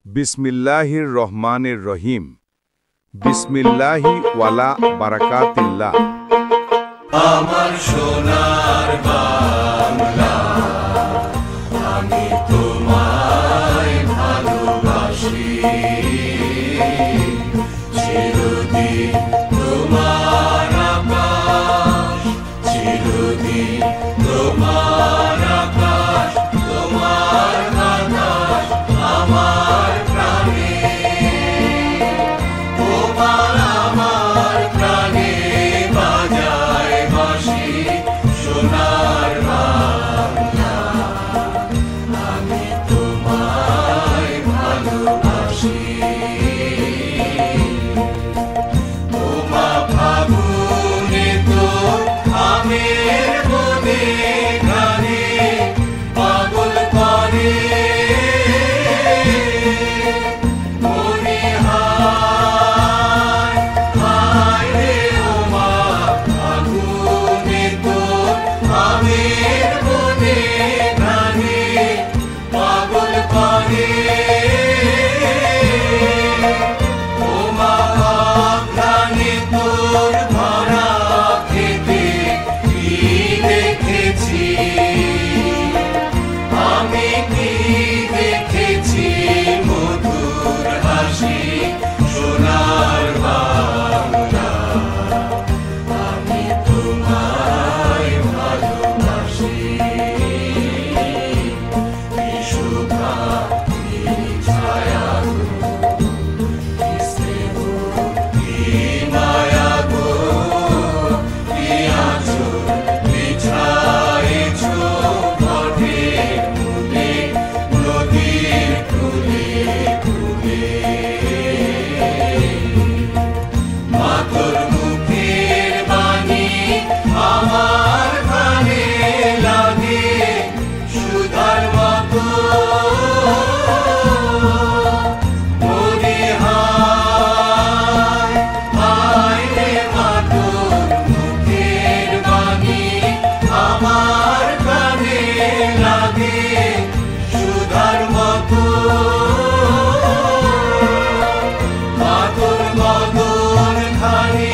বিসমিল্লাহির রহমানির রহিম। বিসমিল্লাহি ওয়ালা বারাকাতিল্লাহ। আমার সোনার বাংলা, আমি তোমায় ভালোবাসি। চিরদিন তোমার আকাশ, চিরদিন তোমার আকাশ, তোমার বাতাস আমার প্রাণে, তোমার আমার প্রাণে বাজায় বাঁশি। সোনার বাংলা, আমি তোমায় ভালোবাসি। তোমা ফাগুনে তোর আমের বনে গানে পাগল করে মনে। হায় হায় রে ওমা ফাগুনে তোর আমের বনে গানে পাগল করে। ওমা ঘ্রাণে তোর ভরা খেতে কি দেখেছি, আমি কি দেখেছি মধুর হাসি। সোনার বাংলা, আমি তোমায় ভালোবাসি। কি শোভা কি ছায়া গো, কি স্নেহ কি মায়া গো, কি আঁচল বিছায়েছ পথের মূলে, নদীর কূলে কূলে। মা তোর মুখের বাণী আমার কানে লাগে সুধার মতো। মনে হায় হায় রে মা তোর মুখের বাণী আমার কানে লাগে সুধার মতো। মা তোর মদন খানি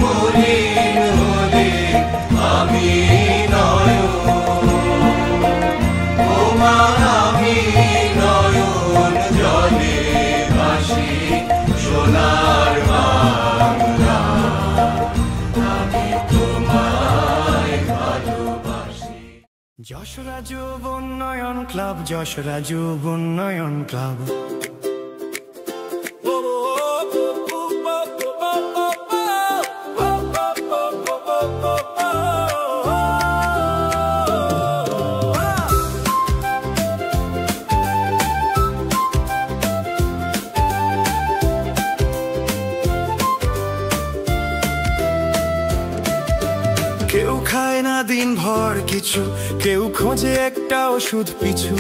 মলিন হলে আমি নয়ন, ও মা আমি নয়ন জলে ভাসি। সোনার বাংলা, আমি তোমায় ভালোবাসি। যশোরা যুব উন্নয়ন ক্লাব, যশোরা যুব উন্নয়ন ক্লাব। কেউ খায় না দিন ভর কিছু, কেউ খোঁজে একটা ওষুধ পিছু,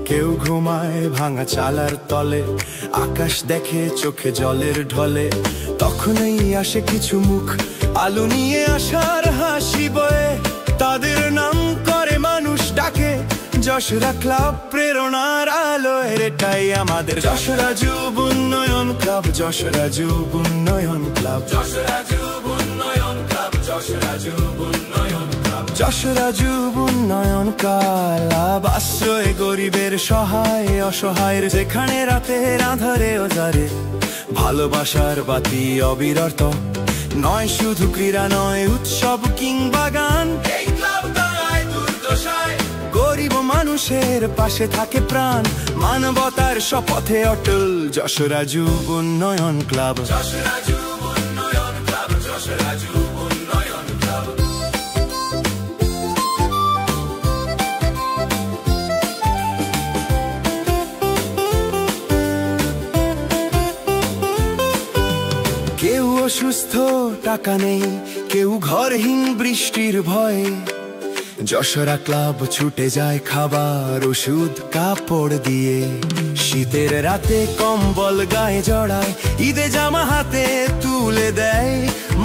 কেউ ঘুমায় ভাঙা চালার তলে, আকাশ দেখে চোখে জলের ঢলে। তখনই আসে কিছু মুখ আলো নিয়ে আসার হাসি বয়ে, তাদের নাম করে মানুষ ডাকে যশোরা ক্লাব প্রেরণার আলো। এটাই আমাদের যশোরা যুব উন্নয়ন ক্লাব, যশোরা যুব উন্নয়ন ক্লাব, যশোরা যুব উন্নয়ন ক্লাব, যশোরা যুব উন্নয়ন ক্লাব, যশোরা যুব উন্নয়ন ক্লাব। আশ্রয় গরিবের সহায় অসহায়ের, যেখানে রাতের আধারে ওজারে ভালোবাসার বাতি অবিরত। নয় শুধু ক্রীড়া নয় উৎসব কিংবা গান, এই ক্লাব দাঁড়ায় দুর্দশায় গরিব মানুষের পাশে থাকে প্রাণ, মানবতার শপথে অটল। যশোরা যুব উন্নয়ন ক্লাব, যশোরা যুব উন্নয়ন ক্লাব, যশোরা যুব উন্নয়ন ক্লাব। কেউ অসুস্থ টাকা নেই, কেউ ঘরহীন বৃষ্টির ভয়ে, যশোরা ক্লাব ছুটে যায় খাবার ওষুধ কাপড় দিয়ে। শীতের রাতে কম্বল গায়ে জড়ায়, ঈদে জামা হাতে তুলে দেয়।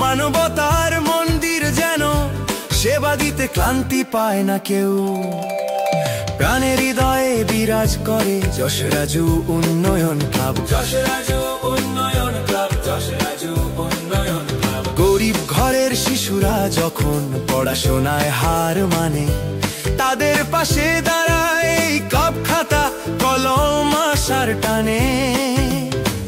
মানবতার মন্দির যেন, সেবা দিতে ক্লান্তি পায় না কেউ। প্রাণের হৃদয়ে বিরাজ করে যশরাজু উন্নয়ন ক্লাব। যশরাজু উন্নয়ন ক্লাব, যশরাজু উন্নয়ন ক্লাব। গরিব ঘরের শিশুরা যখন পড়াশোনায় হার মানে, তাদের পাশে দাঁড়ায় এই ক্লাব খাতা কলম আশার টানে।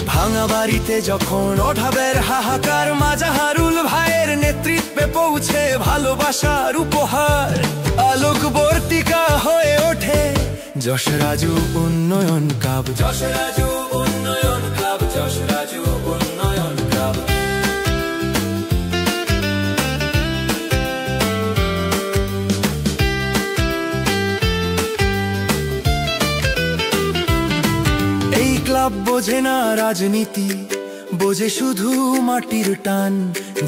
ভাঙা বাড়িতে যখন অভাবের হাহাকার, মাজাহারুল ভাইয়ের নেতৃত্বে পৌঁছে ভালোবাসার উপহার, আলোকবর্তিকা হয়ে ওঠে যশরাজু উন্নয়ন ক্লাব। যশরাজু উন্নয়ন ক্লাব, যশরাজু উন্নয়ন ক্লাব। এই ক্লাব বোঝে না রাজনীতি, বোঝে শুধু মাটির টান।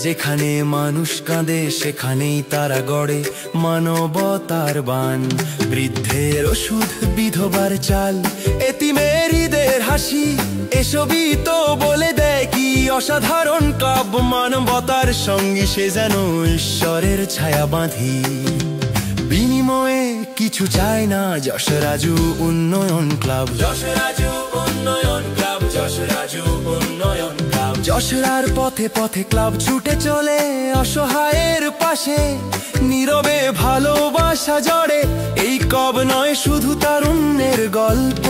যেখানে মানুষ কাঁদে সেখানেই তারা গড়ে মানবতার বান। বৃদ্ধের ওষুধ, বিধবার চাল, এতিমের ঈদের হাসি, এসবই তো বলে দেয় কি অসাধারণ ক্লাব। মানবতার সঙ্গে সে যেন ঈশ্বরের ছায়া বাঁধি, বিনিময়ে কিছু চায় না যশরাজু উন্নয়ন ক্লাব। যশরাজু উন্নয়ন ক্লাব, যশরাজু উন্নয়ন ক্লাব। যশোরার পথে পথে ক্লাব ছুটে চলে অসহায়ের পাশে, নীরবে ভালোবাসা জড়ে। এই ক্লাব নয় শুধু তারুণ্যের গল্প,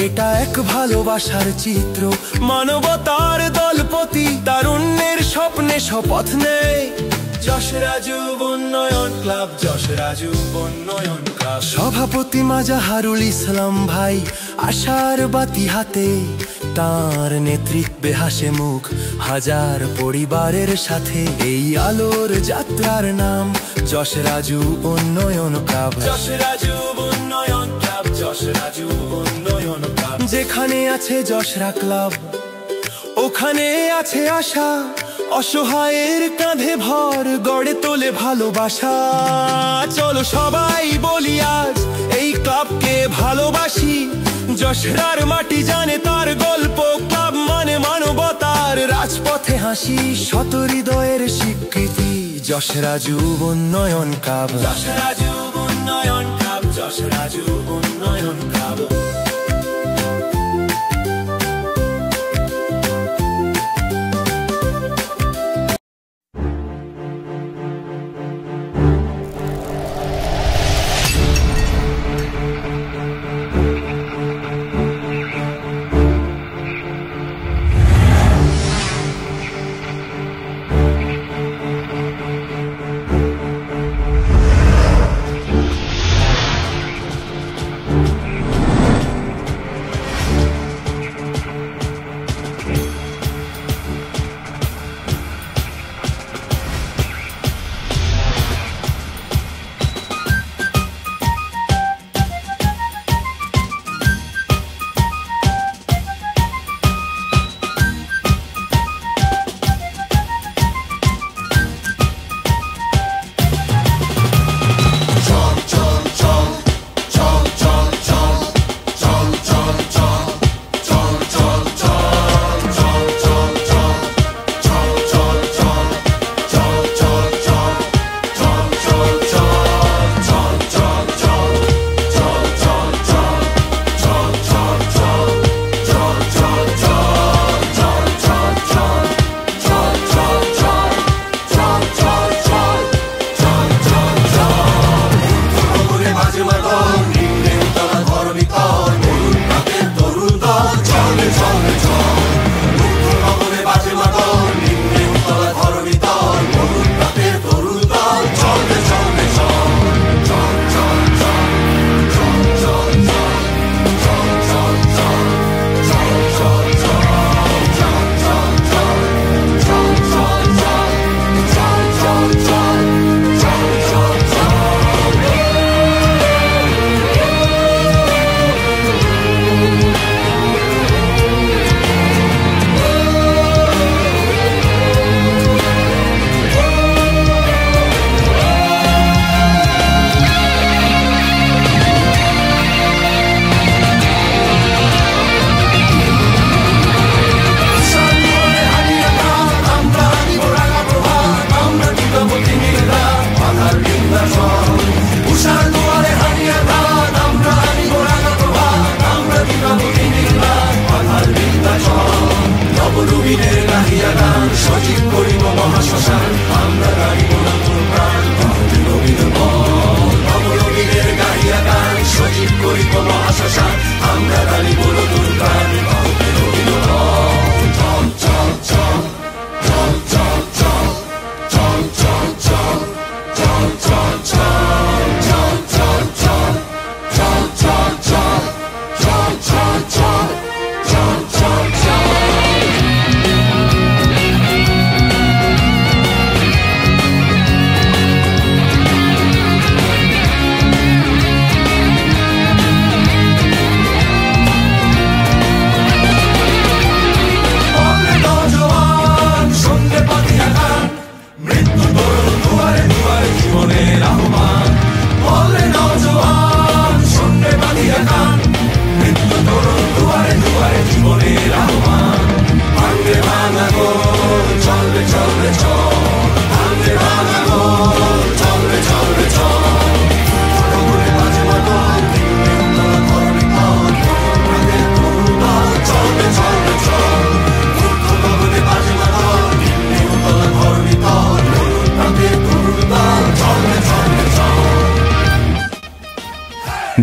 এটা এক ভালোবাসার চিত্র। মানবতার দলপতি তারুণ্যের স্বপ্নে শপথ নেয় যশরাজু উন্নয়ন ক্লাব, যশরাজু উন্নয়ন ক্লাব। সভাপতি মাজাহারুল ইসলাম ভাই আশার বাতি হাতে, তার নেতৃত্বে হাসে মুখ হাজার পরিবারের সাথে। এই আলোর যাত্রার নাম যশরাজু উন্নয়ন ক্লাব। যশরাজু উন্নয়ন ক্লাব, যশরাজু উন্নয়ন ক্লাব। যেখানে আছে যশরা ক্লাব, ওখানে আছে আশা। অসহায়ের কাঁধে ভর গড়ে তোলে ভালোবাসা। চলো সবাই বলি আজ এই ক্লাবকে ভালোবাসি। যশরার মাটি জানে তার গল্প, ক্লাব মানে মানবতার রাজপথে হাসি। শত হৃদয়ের স্বীকৃতি যশরাজু উন্নয়ন ক্লাব। যশরাজু উন্নয়ন ক্লাব, যশরাজু উন্নয়ন ক্লাব।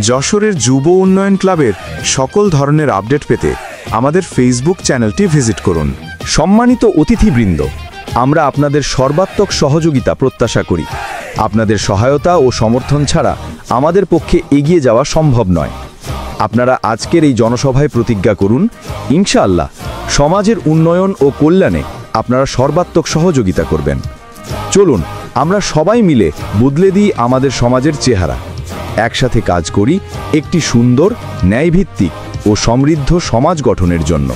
যশোরের যুব উন্নয়ন ক্লাবের সকল ধরনের আপডেট পেতে আমাদের ফেসবুক চ্যানেলটি ভিজিট করুন। সম্মানিত অতিথিবৃন্দ, আমরা আপনাদের সর্বাত্মক সহযোগিতা প্রত্যাশা করি। আপনাদের সহায়তা ও সমর্থন ছাড়া আমাদের পক্ষে এগিয়ে যাওয়া সম্ভব নয়। আপনারা আজকের এই জনসভায় প্রতিজ্ঞা করুন, ইনশাআল্লাহ সমাজের উন্নয়ন ও কল্যাণে আপনারা সর্বাত্মক সহযোগিতা করবেন। চলুন আমরা সবাই মিলে বদলে দিই আমাদের সমাজের চেহারা। একসাথে কাজ করি একটি সুন্দর, ন্যায়ভিত্তিক ও সমৃদ্ধ সমাজ গঠনের জন্য।